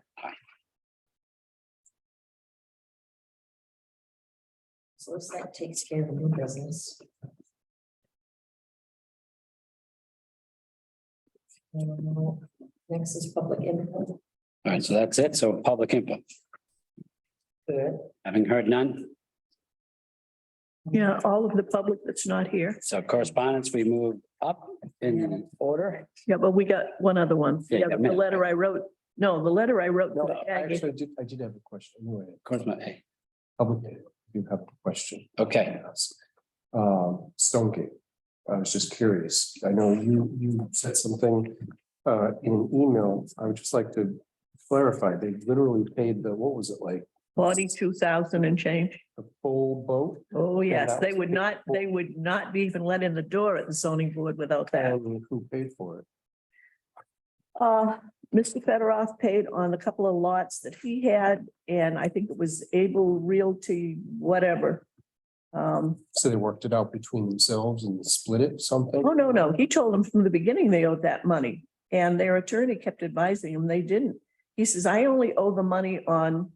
So that takes care of the new business. Next is public input. All right, so that's it. So public input. Good. Having heard none, Yeah, all of the public that's not here. so correspondence, we move up in order. Yeah, but we got one other one. Yeah, Yeah, a the minute. letter I wrote, no, the letter I wrote. to No, the Aggie. actually, I did have a question anyway. Of course, hey, Public, you have a question. okay. Stonegate. I was just curious. I know you said something in an email. I would just like to clarify. They literally paid the, what was it like, 42,000 and change. the full boat? Oh, yes, that they was would not, they would not be even let in the door at the zoning board without that. And who paid for it? Mr. Federoff paid on a couple of lots that he had, and I think it was Able Realty, whatever. So they worked it out between themselves and split it something? Oh, no, he told them from the beginning they owed that money, and their attorney kept advising him they didn't. He says, I only owe the money on,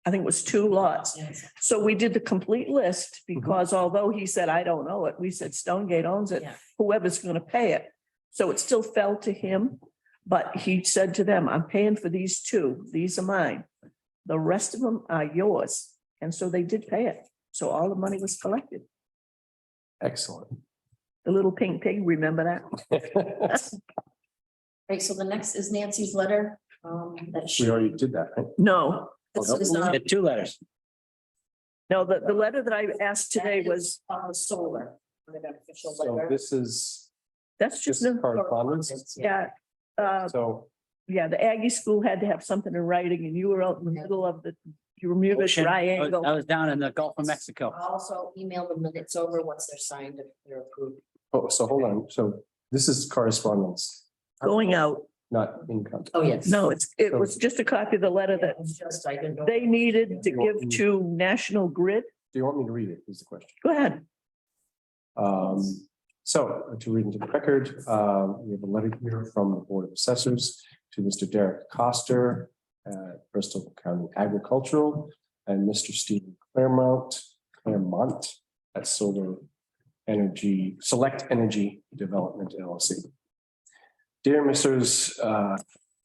I think it was 2 lots. So we did the complete list because although he said, I don't know it, we said Stonegate owns it, Yeah. whoever's gonna pay it. So it still fell to him, but he said to them, I'm paying for these 2, these are mine. The rest of them are yours. And so they did pay it. So all the money was collected. Excellent. The little pink pig, remember that? Right, so the next is Nancy's letter, that she. We already did that, right? No, This is, The 2 letters. no, the letter that I asked today was, solar. The beneficial So letter. this is that's just, just the correspondence. yeah. So Yeah, the Aggie school had to have something in writing and you were out in the middle of the Bermuda Ocean. Triangle. I was down in the Gulf of Mexico. I'll also email the minutes over once they're signed, if they're approved. oh, so hold on. So this is correspondence, Going out. not income. Oh, yes. No, it was just a copy of the letter It that was just, I didn't know. they needed to give to National Grid. Do you want me to read it? Is the question. Go ahead. So to read into the record, we have a letter here from the Board of Assessors to Mr. Derek Coster at Bristol County Agricultural and Mr. Stephen Claremont at Select Energy Development LLC. Dear Mrs.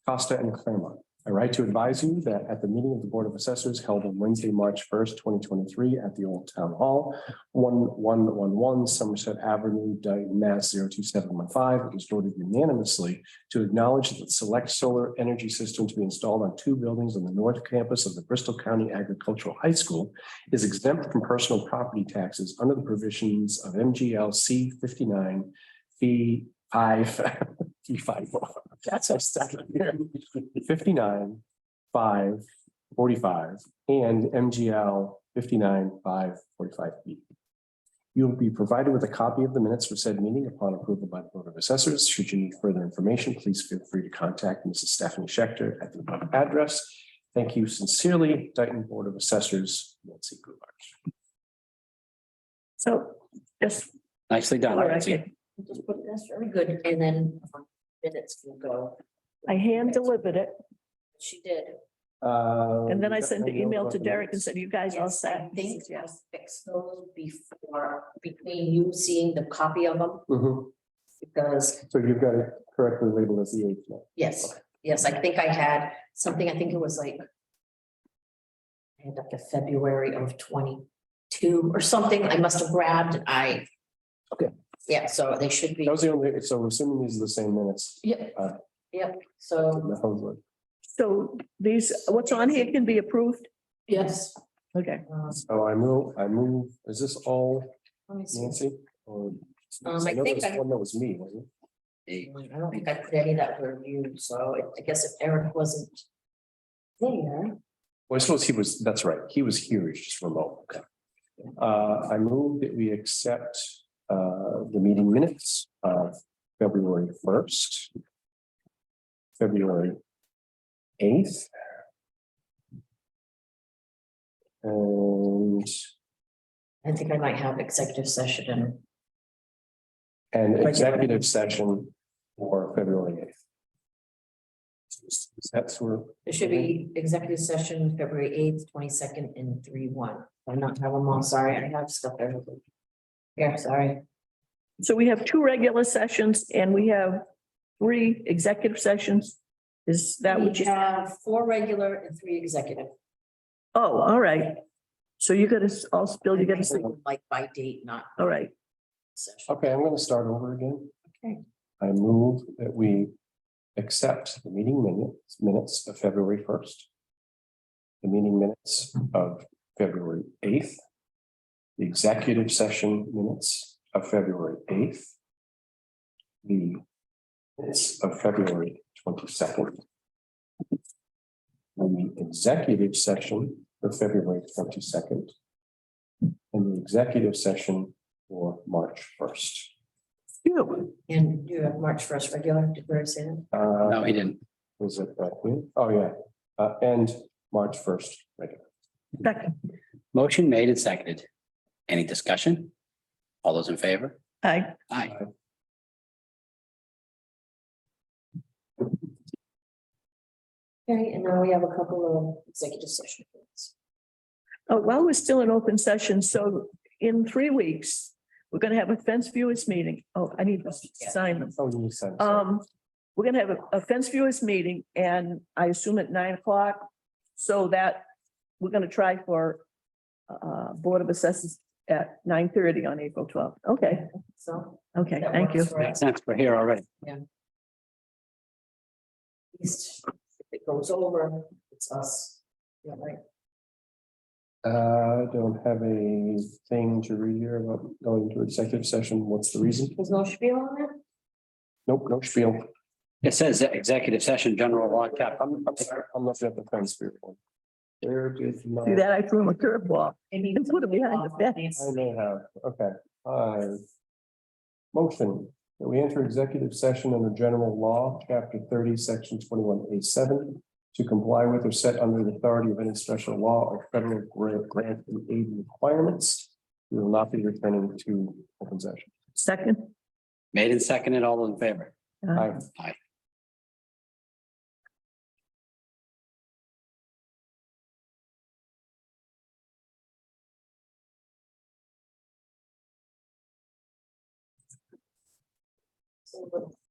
Costa and Claremont. I write to advise you that at the meeting of the Board of Assessors held on Wednesday, March 1st, 2023 at the Old Town Hall, 1111 Somerset Avenue, Dayton, Mass. 02715, it was voted unanimously to acknowledge that the select solar energy system to be installed on 2 buildings on the north campus of the Bristol County Agricultural High School is exempt from personal property taxes under the provisions of MGL C 59 fee 5 fee 5. That's our second here. 59 5 45 and MGL 59 5 45 B. You will be provided with a copy of the minutes for said meeting upon approval by the Board of Assessors. Should you need further information, please feel free to contact Mrs. Stephanie Schechter at the above address. Thank you sincerely, Dayton Board of Assessors, Nancy Goulart. So just. Nicely done. All Nancy. right. Just put that's very good, and then minutes can go. I hand delivered it She did. and then I sent the email to Derek and said, you guys all Yes, I set? He think says, yes. I'll fix those before, between you seeing the copy of them, Mhm. because, So you've got it correctly labeled as the 8th now. yes, I think I had something, I think it was like. I had like a February of 22 or something, I must have grabbed, Okay. Yeah, so they should be, That was the only, so we're assuming these are the same minutes. yep, Uh, yep, so, that was like- So these, what's on here can be approved? yes. Okay. So I move, is this all Let me see. Nancy? Or? I know there think was I- one that was me, wasn't I don't think I put any that were you, so I guess if Eric wasn't there. Well, I suppose he was, that's right. He was here, he's just remote. Okay. I move that we accept the meeting minutes of February 1st, February 8th. And I think I might have executive session and an executive session for February 8th. That's where. there should be executive session February 8th, 22nd and 3/1. I'm not have them all, sorry, I have stuff there. Yeah, sorry. So we have 2 regular sessions and we have 3 executive sessions. Is that what We you? have 4 regular and 3 executive. Oh, all right. So you gotta also, Bill, you gotta say, Like by date, not all right. session. Okay, I'm gonna start over again. Okay. I move that we accept the meeting minutes of February 1st. The meeting minutes of February 8th. The executive session minutes of February 8th. The minutes of February 22nd. The executive session for February 22nd. And the executive session for March 1st. Phew. And you have March 1st regular, did we say that? No, he didn't. Was it that here? Oh, yeah, and March 1st, regular. Second. Motion made and seconded. Any discussion? All those in favor? Aye. Aye. Okay, and now we have a couple of executive sessions. Oh, while we're still in open session, so in 3 weeks, we're gonna have a fence viewers meeting. Oh, I need to sign them. Oh, you said. We're gonna have a fence viewers meeting and I assume at 9 o'clock. So that we're gonna try for Board of Assessors at 9:30 on April 12th. Okay, So. okay, that thank you. works for us. Makes sense. We're here already. At least if it goes over, it's us. Yeah, right. I don't have a thing to read here about going to executive session. What's the reason? There's no spiel on it? Nope, no spiel. It says executive session, general law cap. I'm sorry, I'm looking at the fence view one. There is See no, that? I threw him a curveball. And put it behind the fence. I may have, okay. Motion that we enter executive session under general law, chapter 30, section 21A7. To comply with or set under the authority of any special law or federal grant and aid requirements. We will not be returning to open session. Second. Made and seconded. All those in favor? Aye. Aye. So